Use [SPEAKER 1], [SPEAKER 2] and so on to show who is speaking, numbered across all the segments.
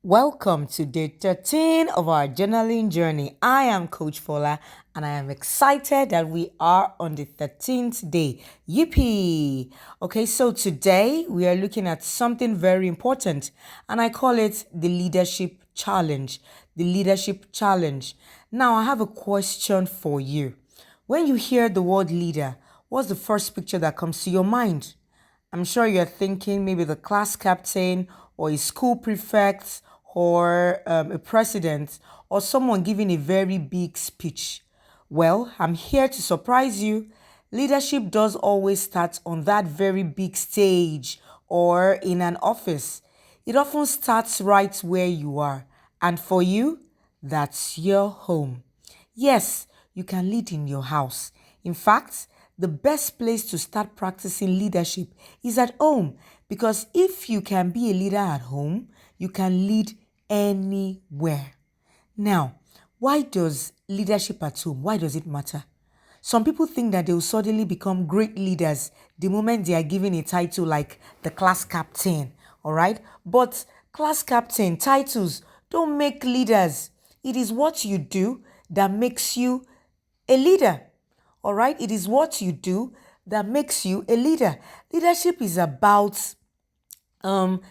[SPEAKER 1] Welcome to day 13 of our journaling journey. I am Coach Fola and I am excited that we are on the 13th day. Yippee! Okay, so today we are looking at something very important and I call it the leadership challenge. The leadership challenge. Now, I have a question for you. When you hear the word leader, what's the first picture that comes to your mind? I'm sure you're thinking maybe the class captain or a school prefect or a president or someone giving a very big speech. Well, I'm here to surprise you. Leadership does always start on that very big stage or in an office. It often starts right where you are. And for you, that's your home. Yes, you can lead in your house. In fact, the best place to start practicing leadership is at home because if you can be a leader at home, you can lead anywhere. Now, why does leadership at home, why does it matter? Some people think that they will suddenly become great leaders the moment they are given a title like the class captain, all right? But class captain titles don't make leaders. It is what you do that makes you a leader, all right? It is what you do that makes you a leader. Leadership is about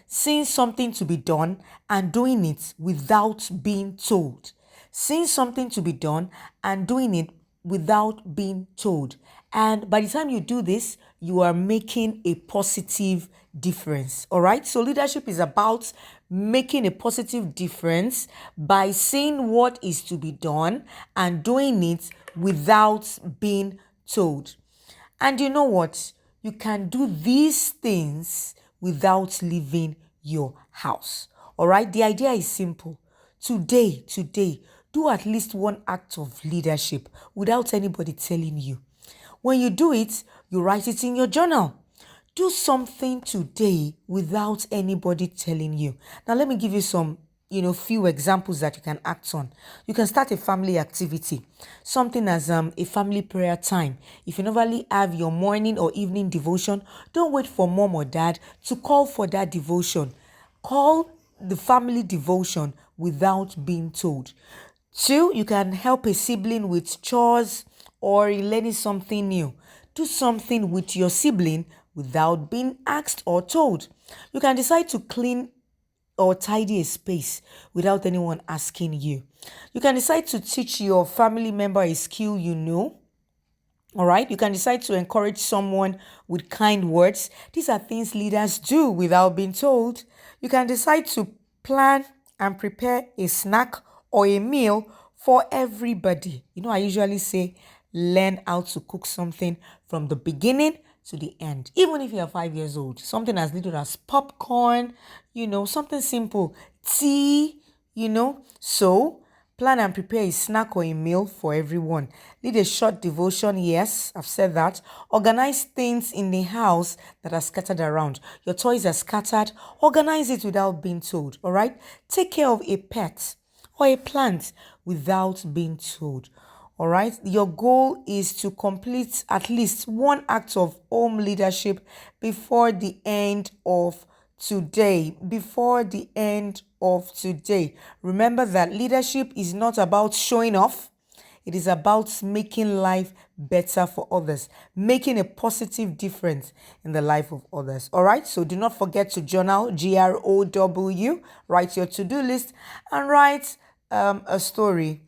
[SPEAKER 1] seeing something to be done and doing it without being told. Seeing something to be done and doing it without being told. And by the time you do this, you are making a positive difference. All right. So leadership is about making a positive difference by seeing what is to be done and doing it without being told. And you know what? You can do these things without leaving your house. All right? The idea is simple. Today, do at least one act of leadership without anybody telling you. When you do it, you write it in your journal. Do something today without anybody telling you. Now, let me give you some few examples that you can act on. You can start a family activity, something as a family prayer time. If you normally have your morning or evening devotion, don't wait for mom or dad to call for that devotion. Call the family devotion without being told. Two, you can help a sibling with chores or learning something new. Do something with your sibling without being asked or told. You can decide to clean or tidy a space without anyone asking you. You can decide to teach your family member a skill you know. All right. You can decide to encourage someone with kind words. These are things leaders do without being told. You can decide to plan and prepare a snack or a meal for everybody. I usually say learn how to cook something from the beginning to the end. Even if you're 5 years old, something as little as popcorn, something simple, tea, So, plan and prepare a snack or a meal for everyone. Lead a short devotion. Yes, I've said that. Organize things in the house that are scattered around. Your toys are scattered. Organize it without being told. All right. Take care of a pet or a plant without being told. All right. Your goal is to complete at least one act of home leadership before the end of today. Before the end of today. Remember that leadership is not about showing off. It is about making life better for others, making a positive difference in the life of others. All right. So do not forget to journal, GROW, write your to-do list and write a story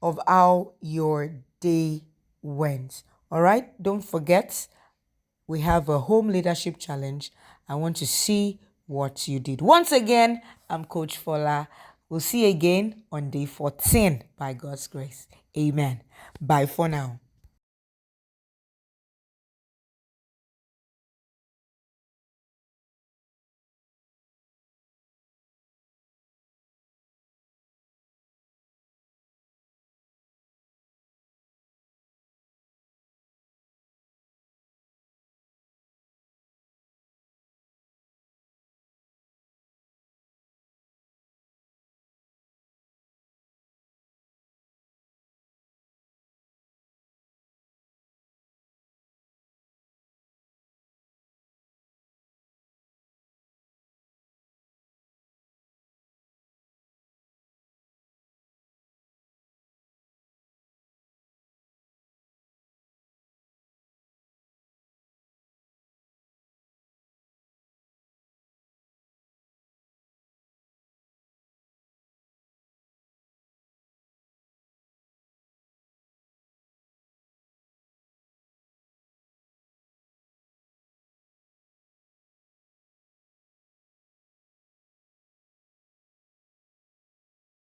[SPEAKER 1] of how your day went. All right. Don't forget, we have a home leadership challenge. I want to see what you did. Once again, I'm Coach Fola. We'll see you again on day 14 by God's grace. Amen. Bye for now.